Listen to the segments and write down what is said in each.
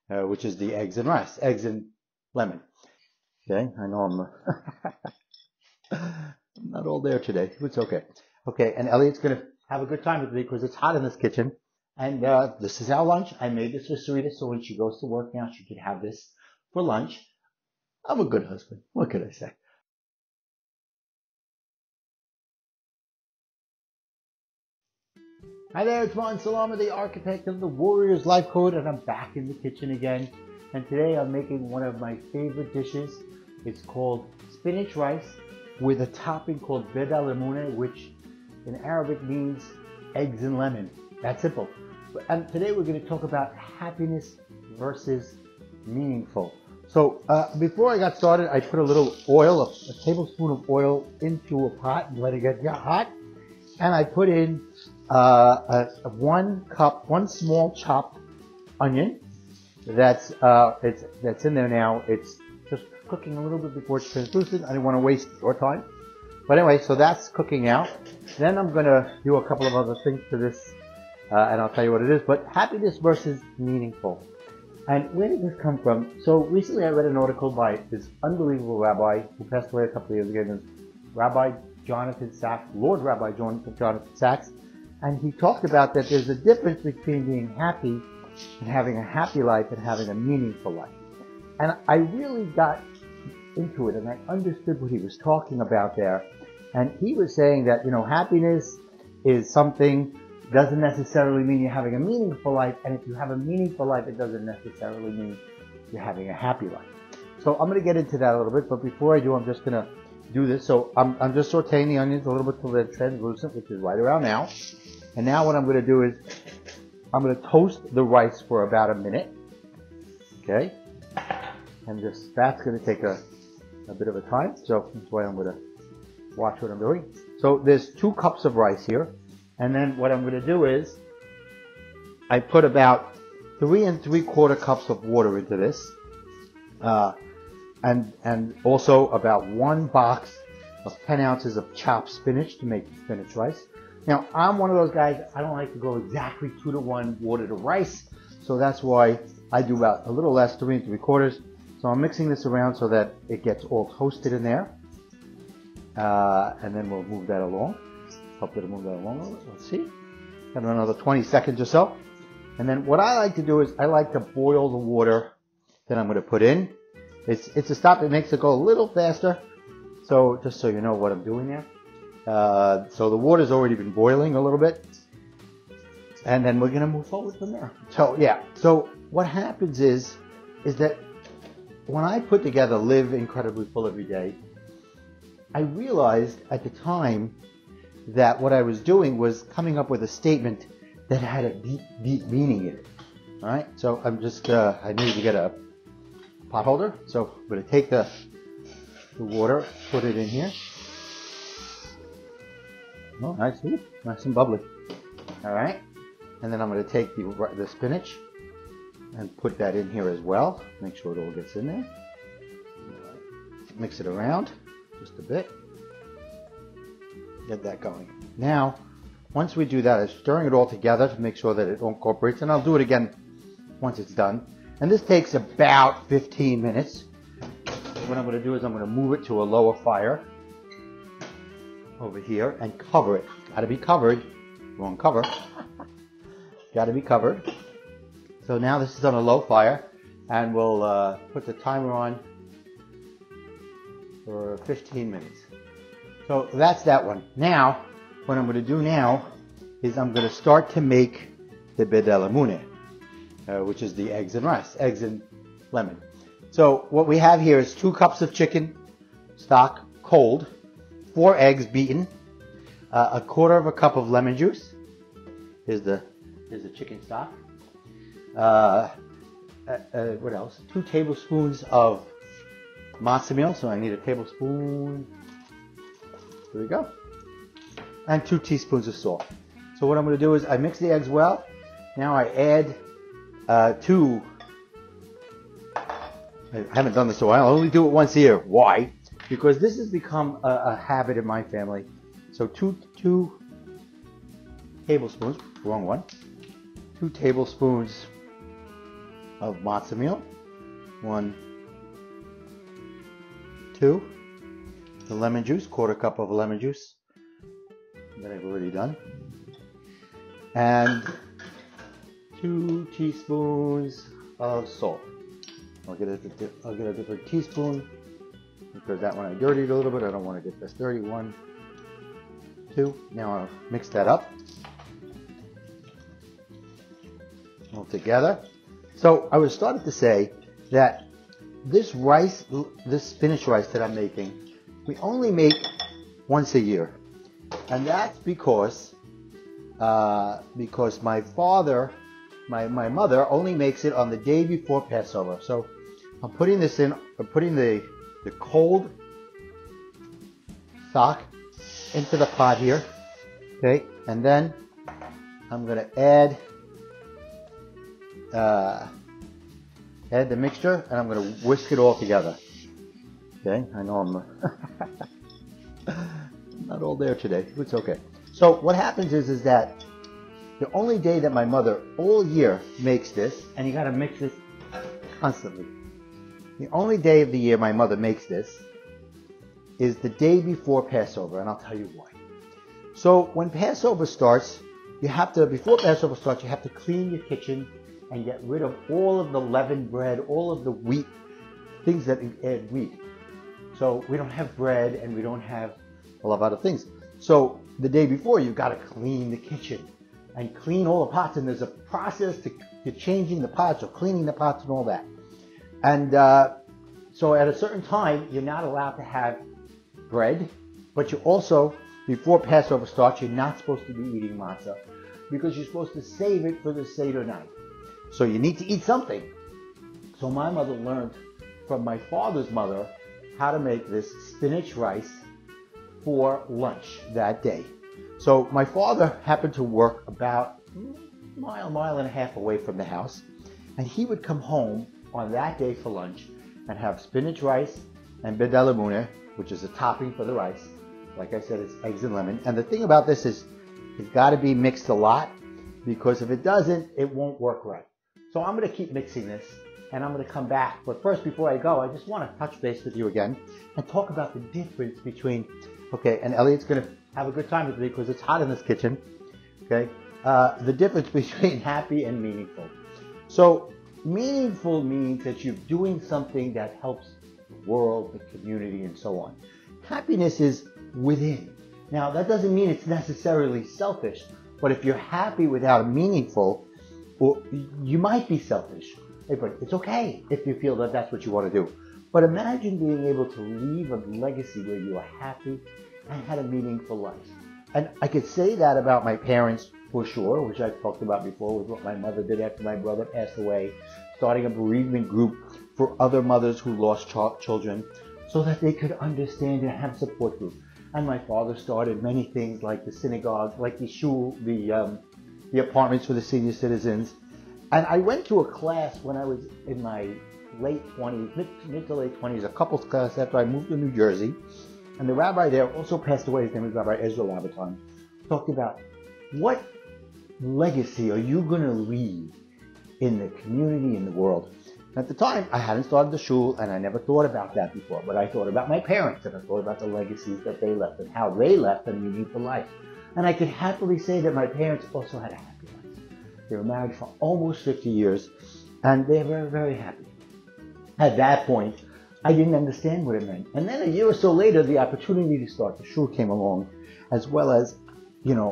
which is the eggs and rice, eggs and lemon. Okay, I know I'm not all there today. It's okay. Okay, and Elliot's gonna have a good time with me because it's hot in this kitchen. And this is our lunch. I made this for Sarita, so when she goes to work now, she could have this for lunch. I'm a good husband. What could I say? Hi there, it's Martin Salama, the architect of the Warriors Life Code, and I'm back in the kitchen again. And today I'm making one of my favorite dishes. It's called spinach rice with a topping called Beda Lemune, which in Arabic means eggs and lemon. That's simple. And today we're going to talk about happiness versus meaningful. So before I got started, I put a little oil, a tablespoon of oil into a pot and let it get hot. And I put in one small chopped onion. That's in there now. It's just cooking a little bit before it's translucent. I didn't want to waste your time. But anyway, so that's cooking out. Then I'm going to do a couple of other things to this, and I'll tell you what it is. But happiness versus meaningful. And where did this come from? So recently I read an article by this unbelievable rabbi who passed away a couple of years ago, named Rabbi Jonathan Sacks, Lord Rabbi Jonathan Sacks. And he talked about that there's a difference between being happy and having a happy life and having a meaningful life. And I really got into it and I understood what he was talking about there. And he was saying that, you know, happiness is something, doesn't necessarily mean you're having a meaningful life. And if you have a meaningful life, it doesn't necessarily mean you're having a happy life. So I'm going to get into that a little bit. But before I do, I'm just going to do this. So I'm just sauteing the onions a little bit till they're translucent, which is right around now. And now what I'm going to do is I'm going to toast the rice for about a minute. Okay? And that's going to take a bit of a time. So that's why I'm going to watch what I'm doing. So there's 2 cups of rice here. And then what I'm going to do is I put about 3 3/4 cups of water into this. And also about 1 box of 10 ounces of chopped spinach to make the spinach rice. Now, I'm one of those guys, I don't like to go exactly 2 to 1 water to rice. So that's why I do about a little less, 3 3/4. So I'm mixing this around so that it gets all toasted in there. And then we'll move that along. Hope it'll move that along a little bit. Let's see. Got another 20 seconds or so. And then what I like to do is I like to boil the water that I'm going to put in. It's a stop that makes it go a little faster. So just so you know what I'm doing there. So the water's already been boiling a little bit. And then we're going to move forward from there. So yeah. So what happens is that when I put together Live Incredibly Full Every Day, I realized at the time that what I was doing was coming up with a statement that had a deep, deep meaning in it. All right. So I'm just, I need to get a pot holder. So I'm going to take the water, put it in here. Oh, nice, nice and bubbly. All right. And then I'm going to take the spinach and put that in here as well. Make sure it all gets in there. All right. Mix it around just a bit. Get that going. Now, once we do that, I'm stirring it all together to make sure that it incorporates, and I'll do it again once it's done. And this takes about 15 minutes. What I'm going to do is I'm going to move it to a lower fire over here and cover it. Got to be covered. Wrong cover. Got to be covered. So now this is on a low fire, and we'll put the timer on for 15 minutes. So that's that one. Now, what I'm going to do now is I'm going to start to make the Beda Lemune, which is the eggs and rice, eggs and lemon. So what we have here is 2 cups of chicken stock, cold, 4 eggs beaten, a 1/4 cup of lemon juice. Here's the chicken stock. What else? 2 tablespoons of matzo meal. So I need a tablespoon. There we go. And 2 teaspoons of salt. So what I'm going to do is I mix the eggs well. Now I add 2. I haven't done this in a while. I only do it once a year. Why? Because this has become a habit in my family. So 2 tablespoons. Wrong one. 2 tablespoons of matzo meal. 1, 2. The lemon juice, 1/4 cup of lemon juice that I've already done. And 2 teaspoons of salt. I'll get a different teaspoon because that one I dirtied a little bit. I don't want to get this dirty. 1, 2. Now I'll mix that up all together. So I was starting to say that this rice, this spinach rice that I'm making, we only make once a year, and that's because my father, my mother only makes it on the day before Passover. So I'm putting this in. I'm putting the cold stock into the pot here, okay, and then I'm going to add the mixture, and I'm going to whisk it all together. Okay, I know I'm not all there today. It's okay. So what happens is that the only day that my mother all year makes this, and you got to mix this constantly. The only day of the year my mother makes this is the day before Passover, and I'll tell you why. So when Passover starts, before Passover starts, you have to clean your kitchen and get rid of all of the leavened bread, all of the wheat, things that add wheat. So we don't have bread and we don't have a lot of other things. So the day before, you've got to clean the kitchen and clean all the pots. And there's a process to changing the pots or cleaning the pots and all that. And so at a certain time, you're not allowed to have bread, but you also, before Passover starts, you're not supposed to be eating matzah because you're supposed to save it for the Seder night. So you need to eat something. So my mother learned from my father's mother how to make this spinach rice for lunch that day. So my father happened to work about a mile and a half away from the house, and he would come home on that day for lunch and have spinach rice and Beda Lemune, which is a topping for the rice. Like I said, it's eggs and lemon. And the thing about this is it's got to be mixed a lot, because if it doesn't, it won't work right. So I'm going to keep mixing this, and I'm going to come back. But first, before I go, I just want to touch base with you again and talk about the difference between, okay, and Elliot's going to have a good time with me because it's hot in this kitchen, okay, the difference between happy and meaningful. So meaningful means that you're doing something that helps the world, the community, and so on. Happiness is within. Now, that doesn't mean it's necessarily selfish, but if you're happy without a meaningful, well, you might be selfish. But it's okay if you feel that that's what you want to do. But imagine being able to leave a legacy where you are happy and had a meaningful life. And I could say that about my parents for sure, which I've talked about before, with what my mother did after my brother passed away, starting a bereavement group for other mothers who lost children so that they could understand and have support group. And my father started many things like the synagogue, like the shul, the apartments for the senior citizens. And I went to a class when I was in my late 20s, mid to late 20s, a couples class after I moved to New Jersey. And the rabbi there also passed away. His name was Rabbi Ezra Labaton. Talked about what legacy are you going to leave in the community, in the world. And at the time, I hadn't started the shul, and I never thought about that before. But I thought about my parents, and I thought about the legacies that they left and how they left a meaningful life. And I could happily say that my parents also had a happy life. They were married for almost 50 years, and they were very happy. At that point, I didn't understand what it meant. And then a year or so later, the opportunity to start the shul came along, as well as,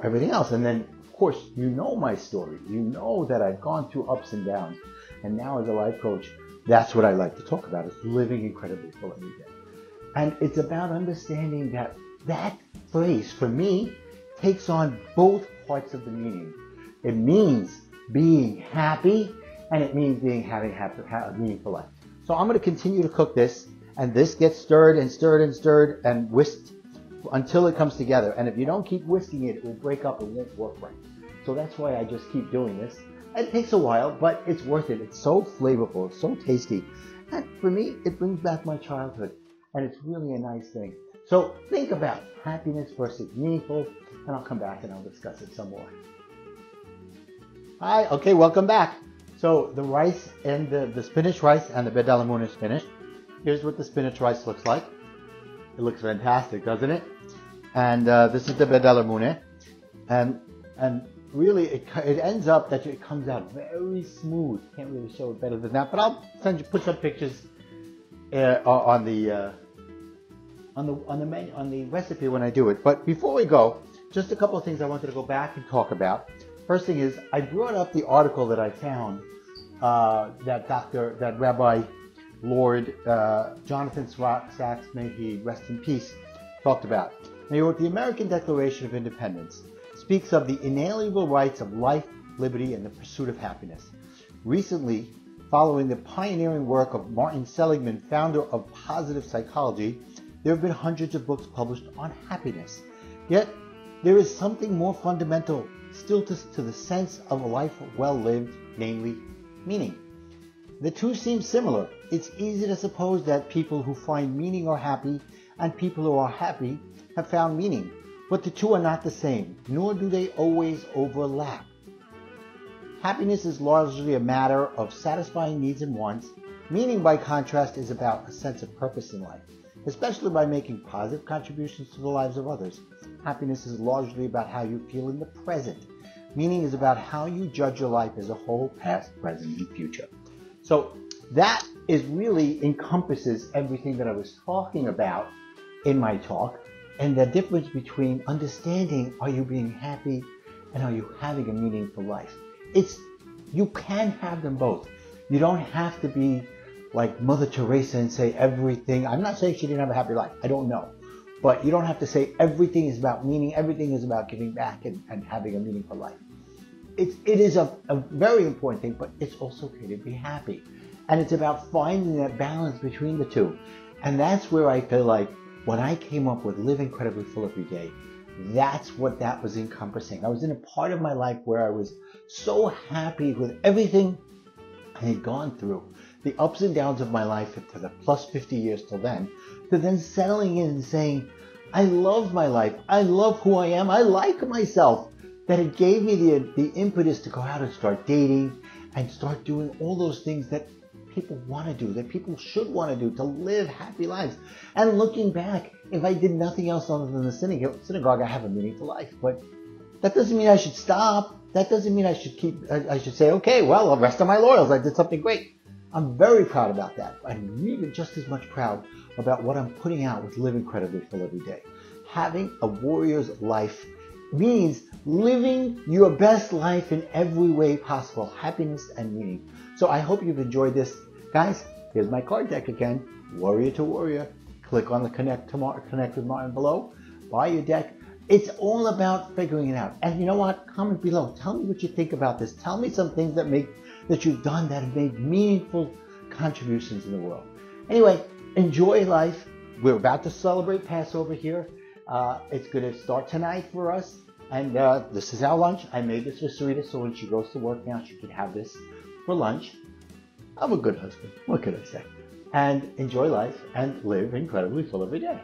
everything else. And then, of course, you know my story. You know that I've gone through ups and downs. And now as a life coach, that's what I like to talk about, is living incredibly full every day. And it's about understanding that that phrase, for me, takes on both parts of the meaning. It means being happy, and it means having a meaningful life. So I'm going to continue to cook this, and this gets stirred and stirred and stirred and whisked until it comes together. And if you don't keep whisking it, it will break up and won't work right. So that's why I just keep doing this. It takes a while, but it's worth it. It's so flavorful, it's so tasty. And for me, it brings back my childhood, and it's really a nice thing. So think about happiness versus meaningful, and I'll come back and I'll discuss it some more. Hi, okay, welcome back. So the rice and the spinach rice and the Beda Lemune spinach. Here's what the spinach rice looks like. It looks fantastic, doesn't it? And this is the Beda Lemune. And really, it ends up that it comes out very smooth. Can't really show it better than that, but I'll put some pictures on the menu, on the recipe when I do it. But before we go, just a couple of things I wanted to go back and talk about. First thing is, I brought up the article that I found that Rabbi Lord Jonathan Sachs, may he rest in peace, talked about. And he wrote, the American Declaration of Independence speaks of the inalienable rights of life, liberty, and the pursuit of happiness. Recently, following the pioneering work of Martin Seligman, founder of positive psychology, there have been hundreds of books published on happiness. Yet, there is something more fundamental still to the sense of a life well lived, namely meaning. The two seem similar. It's easy to suppose that people who find meaning are happy and people who are happy have found meaning. But the two are not the same, nor do they always overlap. Happiness is largely a matter of satisfying needs and wants. Meaning, by contrast, is about a sense of purpose in life, especially by making positive contributions to the lives of others. Happiness is largely about how you feel in the present. Meaning is about how you judge your life as a whole, past, present, and future. So that is really encompasses everything that I was talking about in my talk, and the difference between understanding, are you being happy and are you having a meaningful life? You can have them both. You don't have to be like Mother Teresa and say everything. I'm not saying she didn't have a happy life. I don't know. But you don't have to say everything is about meaning. Everything is about giving back and having a meaningful life. It is a very important thing, but it's also okay to be happy. And it's about finding that balance between the two. And that's where I feel like when I came up with Live Incredibly Full Every Day, that's what that was encompassing. I was in a part of my life where I was so happy with everything I had gone through, the ups and downs of my life to the plus 50 years till then, to then settling in and saying, I love my life, I love who I am, I like myself, that it gave me the impetus to go out and start dating and start doing all those things that people want to do, that people should want to do, to live happy lives. And looking back, if I did nothing else other than the synagogue, I have a meaningful life. But that doesn't mean I should stop. That doesn't mean I should say, okay, well, I'll rest on my laurels. I did something great. I'm very proud about that. I'm really just as much proud about what I'm putting out with Live Incredibly Full Every Day. Having a warrior's life means living your best life in every way possible, happiness and meaning. So I hope you've enjoyed this. Guys, here's my card deck again, Warrior to Warrior. Click on the Connect with Martin below, buy your deck. It's all about figuring it out. And you know what? Comment below. Tell me what you think about this. Tell me some things that you've done that have made meaningful contributions in the world. Anyway, enjoy life. We're about to celebrate Passover here. It's going to start tonight for us. And this is our lunch. I made this for Sarita, so when she goes to work now, she can have this for lunch. I'm a good husband. What can I say? And enjoy life and live incredibly full every day.